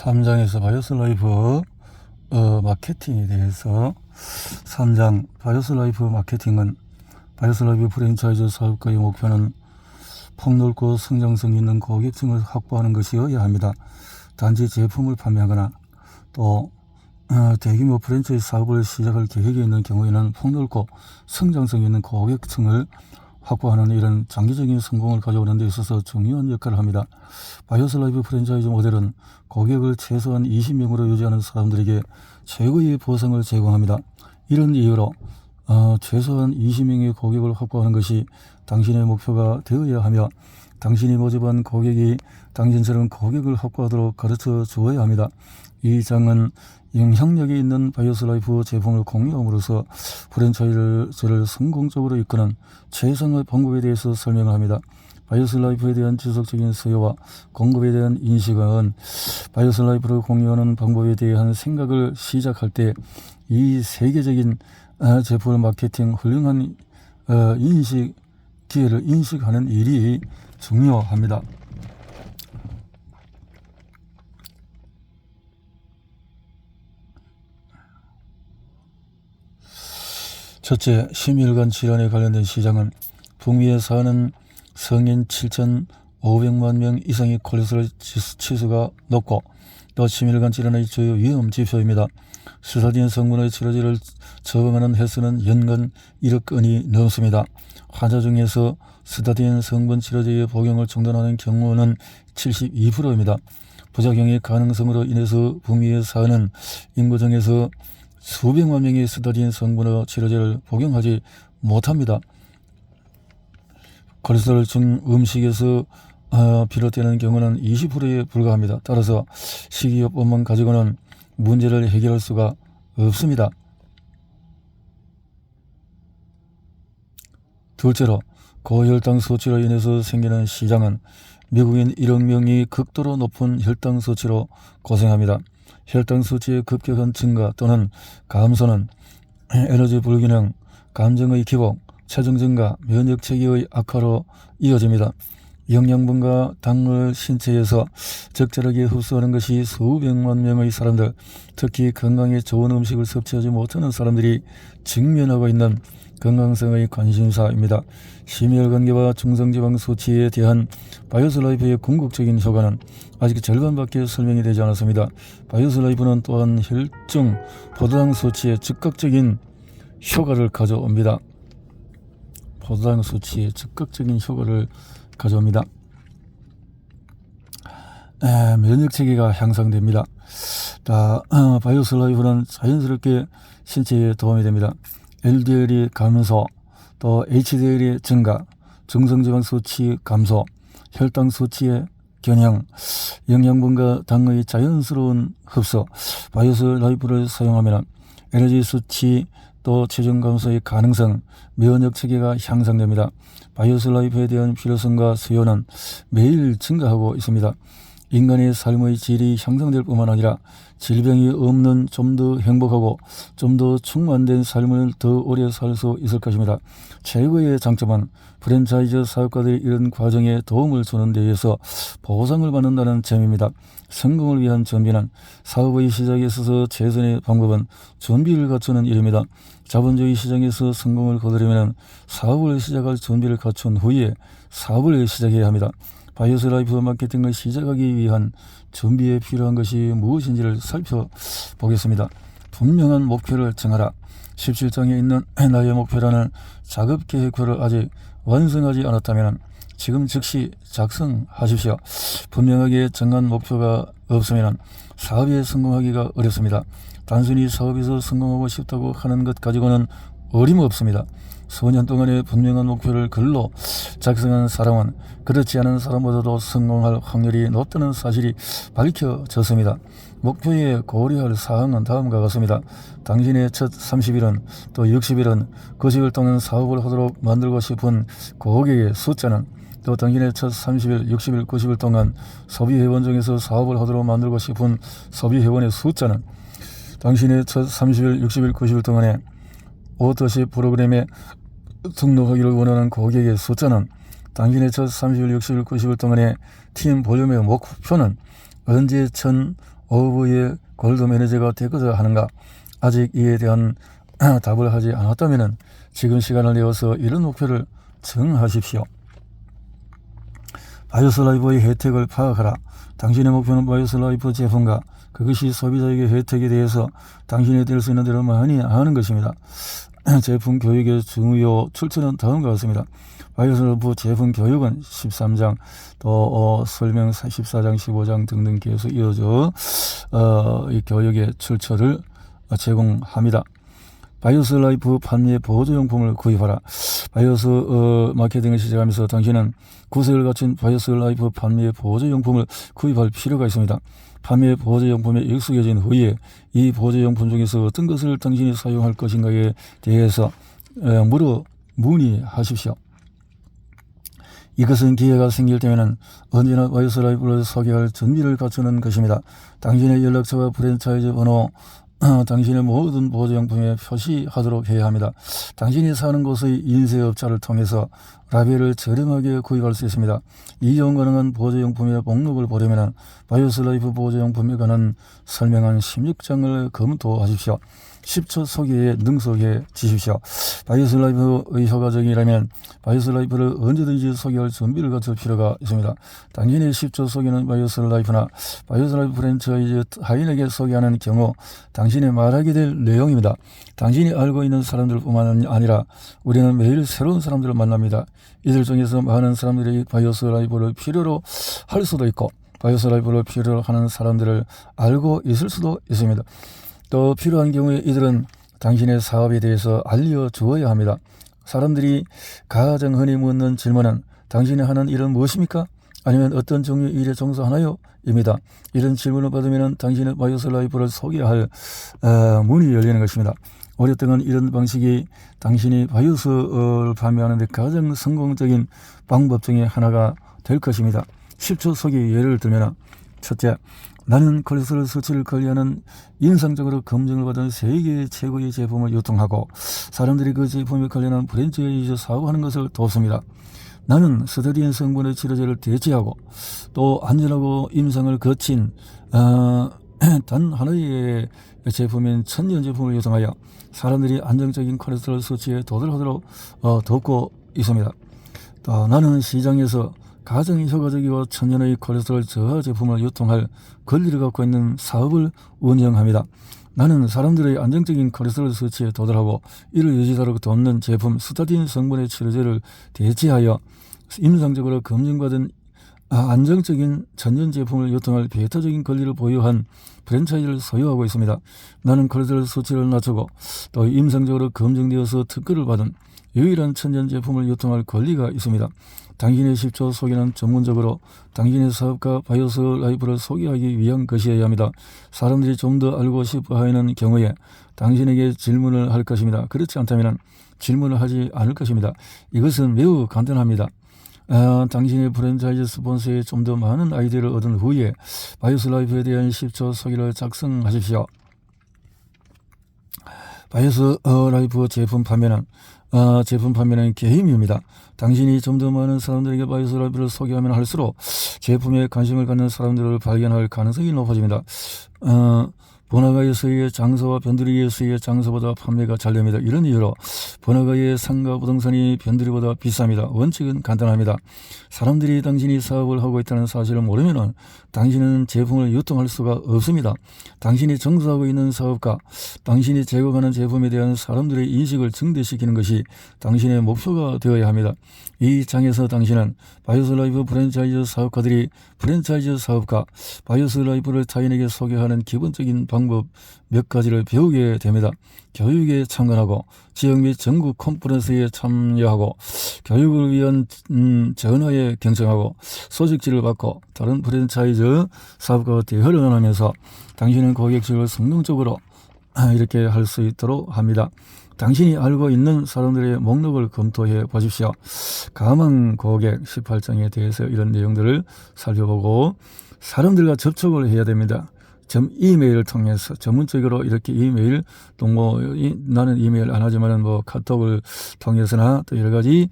3장에서 바이오스 라이프 마케팅에 대해서 3장 바이오스 라이프 마케팅은 바이오스 라이프 프랜차이즈 사업가의 목표는 폭넓고 성장성 있는 고객층을 확보하는 것이어야 합니다. 단지 제품을 판매하거나 또 대규모 프랜차이즈 사업을 시작할 계획이 있는 경우에는 폭넓고 성장성 있는 고객층을 확보하는 이런 장기적인 성공을 가져오는 데 있어서 중요한 역할을 합니다. 바이오스 라이프 프랜차이즈 모델은 고객을 최소한 20명으로 유지하는 사람들에게 최고의 보상을 제공합니다. 이런 이유로 최소한 20명의 고객을 확보하는 것이 당신의 목표가 되어야 하며, 당신이 모집한 고객이 당신처럼 고객을 확보하도록 가르쳐 주어야 합니다. 이 장은 영향력이 있는 바이오스 라이프 제품을 공유함으로써 프랜차이즈를 성공적으로 이끄는 최상의 방법에 대해서 설명을 합니다. 바이오스 라이프에 대한 지속적인 수요와 공급에 대한 인식은 바이오스 라이프를 공유하는 방법에 대한 생각을 시작할 때 이 세계적인 제품 마케팅 훌륭한 기회를 인식하는 일이 중요합니다. 첫째, 심혈관 질환에 관련된 시장은 북미에 사는 성인 7,500만 명 이상의 콜레스테롤 치수가 높고 또 심혈관 질환의 주요 위험 지표입니다. 스타딘 성분의 치료제를 처방하는 횟수는 연간 1억 건이 넘습니다. 환자 중에서 스타딘 성분 치료제의 복용을 중단하는 경우는 72%입니다. 부작용의 가능성으로 인해서 북미에 사는 인구 중에서 수백만 명이 스타딘 성분의 치료제를 복용하지 못합니다. 콜레스테롤 중 음식에서 비롯되는 경우는 20%에 불과합니다. 따라서 식이요법만 가지고는 문제를 해결할 수가 없습니다. 둘째로, 고혈당 수치로 인해서 생기는 시장은 미국인 1억 명이 극도로 높은 혈당 수치로 고생합니다. 혈당 수치의 급격한 증가 또는 감소는 에너지 불균형, 감정의 기복, 체중 증가, 면역 체계의 악화로 이어집니다. 영양분과 당을 신체에서 적절하게 흡수하는 것이 수백만 명의 사람들, 특히 건강에 좋은 음식을 섭취하지 못하는 사람들이 직면하고 있는 건강성의 관심사입니다. 심혈관계와 중성지방 수치에 대한 바이오스 라이프의 궁극적인 효과는 아직 절반밖에 설명이 되지 않았습니다. 바이오스 라이프는 또한 혈중 포도당 수치에 즉각적인 효과를 가져옵니다. 포도당 수치에 즉각적인 효과를 가져옵니다. 면역체계가 향상됩니다. 바이오스 라이프는 자연스럽게 신체에 도움이 됩니다. LDL이 감소, 또 HDL의 증가, 중성지방 수치 감소, 혈당 수치의 겨냥, 영양분과 당의 자연스러운 흡수, 바이오스 라이프를 사용하면 에너지 수치 또 체중 감소의 가능성, 면역 체계가 향상됩니다. 바이오스 라이프에 대한 필요성과 수요는 매일 증가하고 있습니다. 인간의 삶의 질이 향상될 뿐만 아니라 질병이 없는 좀 더 행복하고 좀 더 충만된 삶을 더 오래 살 수 있을 것입니다. 최고의 장점은 프랜차이즈 사업가들이 이런 과정에 도움을 주는 데에서 보상을 받는다는 점입니다. 성공을 위한 준비는 사업의 시작에 있어서 최선의 방법은 준비를 갖추는 일입니다. 자본주의 시장에서 성공을 거두려면 사업을 시작할 준비를 갖춘 후에 사업을 시작해야 합니다. 바이오스 라이프 마케팅을 시작하기 위한 준비에 필요한 것이 무엇인지를 살펴보겠습니다. 분명한 목표를 정하라. 17장에 있는 나의 목표라는 작업계획표를 아직 완성하지 않았다면 지금 즉시 작성하십시오. 분명하게 정한 목표가 없으면 사업에 성공하기가 어렵습니다. 단순히 사업에서 성공하고 싶다고 하는 것 가지고는 어림없습니다. 수년 동안의 분명한 목표를 글로 작성한 사람은 그렇지 않은 사람보다도 성공할 확률이 높다는 사실이 밝혀졌습니다. 목표에 고려할 사항은 다음과 같습니다. 당신의 첫 30일은 또 60일은 90일 동안 사업을 하도록 만들고 싶은 고객의 숫자는, 또 당신의 첫 30일, 60일, 90일 동안 소비회원 중에서 사업을 하도록 만들고 싶은 소비회원의 숫자는, 당신의 첫 30일, 60일, 90일 동안에 오토십 프로그램에 등록하기를 원하는 고객의 숫자는, 당신의 첫 30일, 60일, 90일 동안의 팀 볼륨의 목표는, 언제 어부의 골드 매니저가 되고자 하는가? 아직 이에 대한 답을 하지 않았다면 지금 시간을 내어서 이런 목표를 정하십시오. 바이오스 라이프의 혜택을 파악하라. 당신의 목표는 바이오스 라이프 제품과 그것이 소비자에게 혜택에 대해서 당신이 될 수 있는 대로 많이 하는 것입니다. 제품 교육의 중요 출처는 다음과 같습니다. 바이오스 라이프 제품 교육은 13장 또 설명 14장 15장 등등 계속 이어져 이 교육의 출처를 제공합니다. 바이오스 라이프 판매 보조용품을 구입하라. 바이오스 마케팅을 시작하면서 당신은 구색을 갖춘 바이오스 라이프 판매 보조용품을 구입할 필요가 있습니다. 판매 보조용품에 익숙해진 후에 이 보조용품 중에서 어떤 것을 당신이 사용할 것인가에 대해서 문의하십시오. 이것은 기회가 생길 때에는 언제나 바이오스 라이프를 소개할 준비를 갖추는 것입니다. 당신의 연락처와 프랜차이즈 번호, 당신의 모든 보조용품에 표시하도록 해야 합니다. 당신이 사는 곳의 인쇄업자를 통해서 라벨을 저렴하게 구입할 수 있습니다. 이용 가능한 보조용품의 목록을 보려면 바이오스 라이프 보조용품에 관한 설명한 16장을 검토하십시오. 10초 소개에 능숙해 지십시오. 바이오스 라이프의 효과적이라면 바이오스 라이프를 언제든지 소개할 준비를 갖출 필요가 있습니다. 당신의 10초 소개는 바이오스 라이프나 바이오스 라이프 프랜차이즈 타인에게 소개하는 경우 당신이 말하게 될 내용입니다. 당신이 알고 있는 사람들뿐만 아니라 우리는 매일 새로운 사람들을 만납니다. 이들 중에서 많은 사람들이 바이오스 라이프를 필요로 할 수도 있고 바이오스 라이프를 필요로 하는 사람들을 알고 있을 수도 있습니다. 또 필요한 경우에 이들은 당신의 사업에 대해서 알려주어야 합니다. 사람들이 가장 흔히 묻는 질문은 당신이 하는 일은 무엇입니까? 아니면 어떤 종류의 일에 종사하나요? 입니다. 이런 질문을 받으면 당신의 바이오스 라이프를 소개할 문이 열리는 것입니다. 오랫동안 이런 방식이 당신이 바이오스를 판매하는 데 가장 성공적인 방법 중에 하나가 될 것입니다. 10초 소개 예를 들면 첫째, 나는 콜레스테롤 수치를 관리하는 인상적으로 검증을 받은 세계 최고의 제품을 유통하고 사람들이 그 제품에 관련한 프랜차이즈 사업하는 것을 돕습니다. 나는 스테린 성분의 치료제를 대체하고 또 안전하고 임상을 거친 단 하나의 제품인 천연 제품을 유통하여 사람들이 안정적인 콜레스테롤 수치에 도달하도록 돕고 있습니다. 또 나는 시장에서 가장 효과적이고 천연의 콜레스테롤 저하 제품을 유통할 권리를 갖고 있는 사업을 운영합니다. 나는 사람들의 안정적인 콜레스테롤 수치에 도달하고 이를 유지하도록 돕는 제품 스타틴 성분의 치료제를 대체하여 임상적으로 검증받은 안정적인 천연 제품을 유통할 배타적인 권리를 보유한 프랜차이즈를 소유하고 있습니다. 나는 콜레스테롤 수치를 낮추고 또 임상적으로 검증되어서 특허를 받은 유일한 천연 제품을 유통할 권리가 있습니다. 당신의 10초 소개는 전문적으로 당신의 사업과 바이오스 라이프를 소개하기 위한 것이어야 합니다. 사람들이 좀 더 알고 싶어 하는 경우에 당신에게 질문을 할 것입니다. 그렇지 않다면 질문을 하지 않을 것입니다. 이것은 매우 간단합니다. 당신의 프랜차이즈 스폰서에 좀 더 많은 아이디어를 얻은 후에 바이오스 라이프에 대한 10초 소개를 작성하십시오. 바이오스 라이프 제품 판매는 게임입니다. 당신이 좀 더 많은 사람들에게 바이오스 라이프를 소개하면 할수록 제품에 관심을 갖는 사람들을 발견할 가능성이 높아집니다. 번화가에서의 장소와 변두리에서의 장소보다 판매가 잘 됩니다. 이런 이유로 번화가의 상가 부동산이 변두리보다 비쌉니다. 원칙은 간단합니다. 사람들이 당신이 사업을 하고 있다는 사실을 모르면 당신은 제품을 유통할 수가 없습니다. 당신이 종사하고 있는 사업과 당신이 제공하는 제품에 대한 사람들의 인식을 증대시키는 것이 당신의 목표가 되어야 합니다. 이 장에서 당신은 바이오스 라이프 프랜차이즈 사업가들이 프랜차이즈 사업과 바이오스 라이프를 타인에게 소개하는 기본적인 방법 몇 가지를 배우게 됩니다. 교육에 참관하고 지역 및 전국 컨퍼런스에 참여하고 교육을 위한 전화에 경청하고 소식지를 받고 다른 프랜차이즈 사업가와 대화를 나누면서 당신은 고객층을 성공적으로 이렇게 할 수 있도록 합니다. 당신이 알고 있는 사람들의 목록을 검토해 보십시오. 가망 고객 18장에 대해서 이런 내용들을 살펴보고 사람들과 접촉을 해야 됩니다. 이메일을 통해서 전문적으로 이렇게 이메일 또 뭐 나는 이메일 안 하지만은 뭐 카톡을 통해서나 또 여러 가지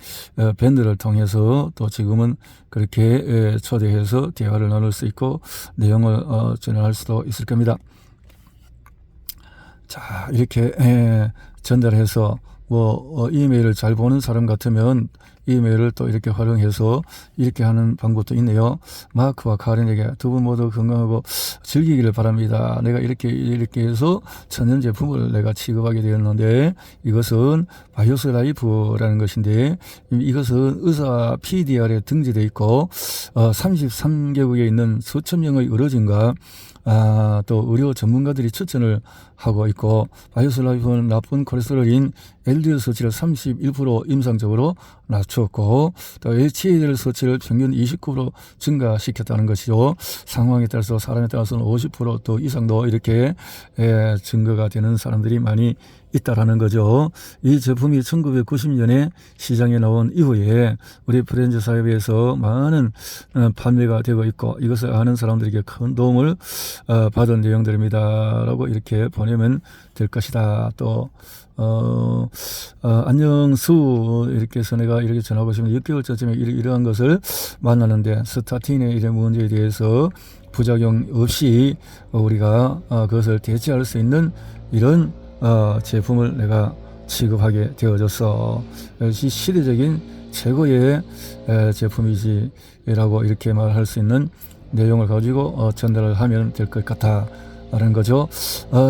밴드를 통해서 또 지금은 그렇게 초대해서 대화를 나눌 수 있고 내용을 전할 수도 있을 겁니다. 자, 이렇게 전달해서 뭐 이메일을 잘 보는 사람 같으면 이메일을 또 이렇게 활용해서 이렇게 하는 방법도 있네요. 마크와 카렌에게 두 분 모두 건강하고 즐기기를 바랍니다. 내가 이렇게 해서 천연 제품을 내가 취급하게 되었는데 이것은 바이오스 라이프라는 것인데 이것은 의사 PDR에 등재되어 있고 33개국에 있는 수천 명의 의료진과 또 의료 전문가들이 추천을 하고 있고 바이오스 라이프는 나쁜 콜레스테롤인 LDL 수치를 31% 임상적으로 낮추었고 또 HDL 수치를 평균 29% 증가시켰다는 것이죠. 상황에 따라서 사람에 따라서는 50% 이상도 이렇게 증가가 되는 사람들이 많이 있다라는 거죠. 이 제품이 1990년에 시장에 나온 이후에 우리 프렌즈 사회에서 많은 판매가 되고 있고 이것을 아는 사람들에게 큰 도움을 받은 내용들입니다. 라고 이렇게 보내면 될 것이다. 또 안녕수 이렇게 해서 내가 이렇게 전하고 싶으면 6개월 전쯤에 이러한 것을 만나는데 스타틴의 이런 문제에 대해서 부작용 없이 우리가 그것을 대체할 수 있는 이런 제품을 내가 취급하게 되어졌어. 역시 시대적인 최고의 제품이지 라고 이렇게 말할 수 있는 내용을 가지고 전달을 하면 될 것 같아 라는 거죠.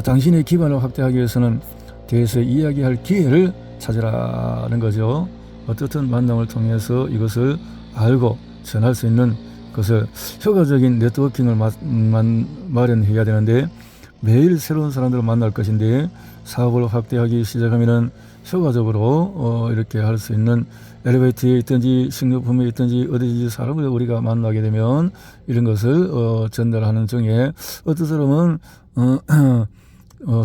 당신의 기반을 확대하기 위해서는 대해서 이야기할 기회를 찾으라는 거죠. 어떻든 만남을 통해서 이것을 알고 전할 수 있는 것을 효과적인 네트워킹을 마련해야 되는데 매일 새로운 사람들을 만날 것인데 사업을 확대하기 시작하면은 효과적으로 이렇게 할 수 있는 엘리베이터에 있든지 식료품에 있든지 어디든지 사람을 우리가 만나게 되면 이런 것을 전달하는 중에 어떤 사람은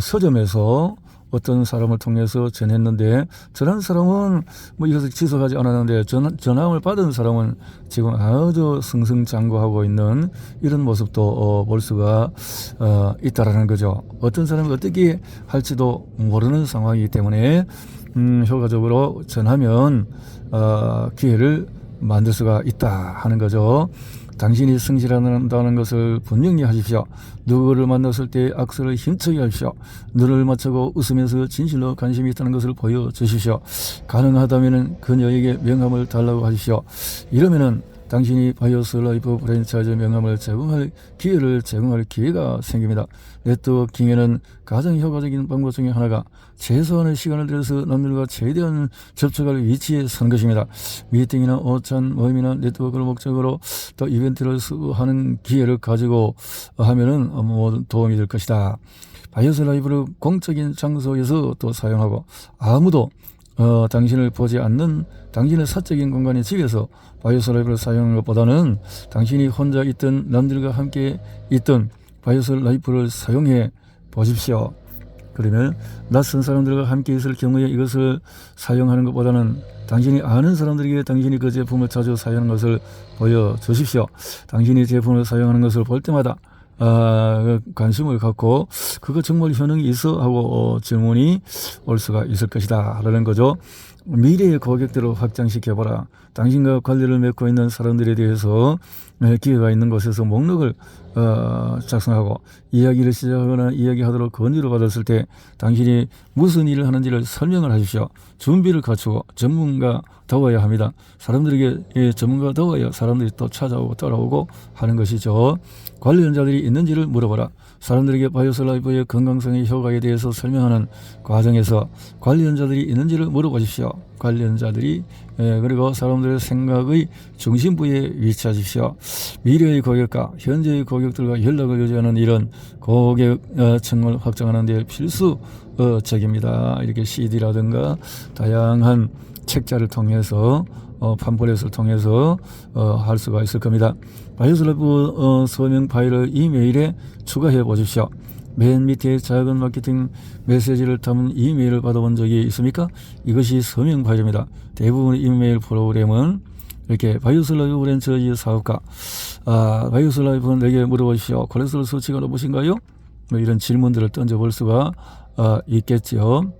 서점에서 어떤 사람을 통해서 전했는데 저런 사람은 뭐 이것을 지속하지 않았는데 전함을 받은 사람은 지금 아주 승승장구하고 있는 이런 모습도 볼 수가 있다라는 거죠. 어떤 사람이 어떻게 할지도 모르는 상황이기 때문에 효과적으로 전하면 기회를 만들 수가 있다 하는 거죠. 당신이 성실한다는 것을 분명히 하십시오. 누구를 만났을 때 악수를 힘차게 하십시오. 눈을 맞추고 웃으면서 진실로 관심이 있다는 것을 보여주십시오. 가능하다면 그녀에게 명함을 달라고 하십시오. 이러면은 당신이 바이오스 라이프 프랜차이즈 명함을 기회를 제공할 기회가 생깁니다. 네트워킹에는 가장 효과적인 방법 중에 하나가 최소한의 시간을 들여서 남들과 최대한 접촉할 위치에 서는 것입니다. 미팅이나 오찬 모임이나 네트워크를 목적으로 또 이벤트를 하는 기회를 가지고 하면은 도움이 될 것이다. 바이오스 라이프를 공적인 장소에서 또 사용하고 아무도 당신을 보지 않는 당신의 사적인 공간의 집에서 바이오스 라이프를 사용하는 것보다는 당신이 혼자 있든 남들과 함께 있든 바이오스 라이프를 사용해 보십시오. 그러면 낯선 사람들과 함께 있을 경우에 이것을 사용하는 것보다는 당신이 아는 사람들에게 당신이 그 제품을 자주 사용하는 것을 보여주십시오. 당신이 제품을 사용하는 것을 볼 때마다 관심을 갖고 그거 정말 효능이 있어 하고 질문이 올 수가 있을 것이다 라는 거죠. 미래의 고객들을 확장시켜봐라. 당신과 관계를 맺고 있는 사람들에 대해서 기회가 있는 곳에서 목록을 작성하고 이야기를 시작하거나 이야기하도록 권유를 받았을 때 당신이 무슨 일을 하는지를 설명을 하십시오. 준비를 갖추고 전문가다워야 합니다. 사람들에게 전문가다워야 사람들이 또 찾아오고 따라오고 하는 것이죠. 관련자들이 있는지를 물어봐라. 사람들에게 바이오스 라이프의 건강성의 효과에 대해서 설명하는 과정에서 관련자들이 있는지를 물어보십시오. 관련자들이 그리고 사람들의 생각의 중심부에 위치하십시오. 미래의 고객과 현재의 고객들과 연락을 유지하는 이런 고객층을 확장하는 데 필수적입니다. 이렇게 CD라든가 다양한 책자를 통해서 팜플렛을 통해서 할 수가 있을 겁니다. 바이오스 라이프 서명 파일을 이메일에 추가해 보십시오. 맨 밑에 작은 마케팅 메시지를 담은 이메일을 받아본 적이 있습니까? 이것이 서명 파일입니다. 대부분의 이메일 프로그램은 이렇게 바이오스 라이프 브랜치 사업가, 바이오스 라이프는 내게 물어보십시오. 콜레스테롤 수치가 높으신가요? 뭐 이런 질문들을 던져볼 수가 있겠죠.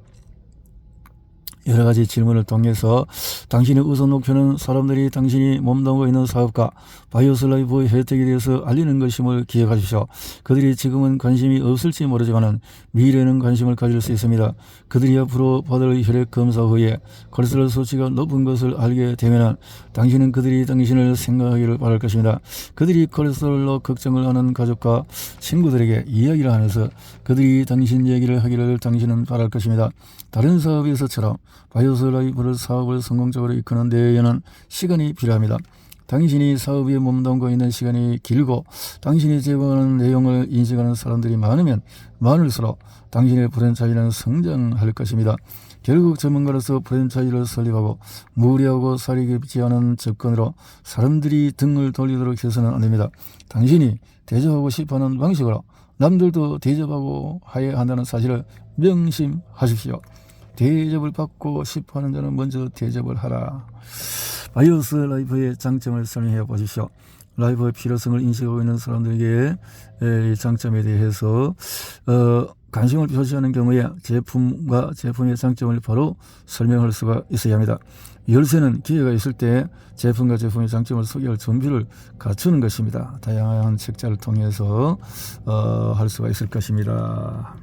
여러 가지 질문을 통해서 당신의 우선 목표는 사람들이 당신이 몸담고 있는 사업과 바이오스 라이프 혜택에 대해서 알리는 것임을 기억하십시오. 그들이 지금은 관심이 없을지 모르지만 미래에는 관심을 가질 수 있습니다. 그들이 앞으로 받을 혈액 검사 후에 콜레스테롤 수치가 높은 것을 알게 되면 당신은 그들이 당신을 생각하기를 바랄 것입니다. 그들이 콜레스테롤로 걱정을 하는 가족과 친구들에게 이야기를 하면서 그들이 당신 얘기를 하기를 당신은 바랄 것입니다. 다른 사업에서처럼 바이오스 라이프 사업을 성공적으로 이끄는 데에는 시간이 필요합니다. 당신이 사업에 몸담고 있는 시간이 길고 당신이 제공하는 내용을 인식하는 사람들이 많으면 많을수록 당신의 프랜차이즈는 성장할 것입니다. 결국 전문가로서 프랜차이즈를 설립하고 무리하고 살이 깊지 않은 접근으로 사람들이 등을 돌리도록 해서는 안 됩니다. 당신이 대접하고 싶어하는 방식으로 남들도 대접하고 해야 한다는 사실을 명심하십시오. 대접을 받고 싶어하는 자는 먼저 대접을 하라. 바이오스 라이프의 장점을 설명해 보십시오. 라이프의 필요성을 인식하고 있는 사람들에게 이 장점에 대해서 관심을 표시하는 경우에 제품과 제품의 장점을 바로 설명할 수가 있어야 합니다. 열쇠는 기회가 있을 때 제품과 제품의 장점을 소개할 준비를 갖추는 것입니다. 다양한 책자를 통해서 할 수가 있을 것입니다.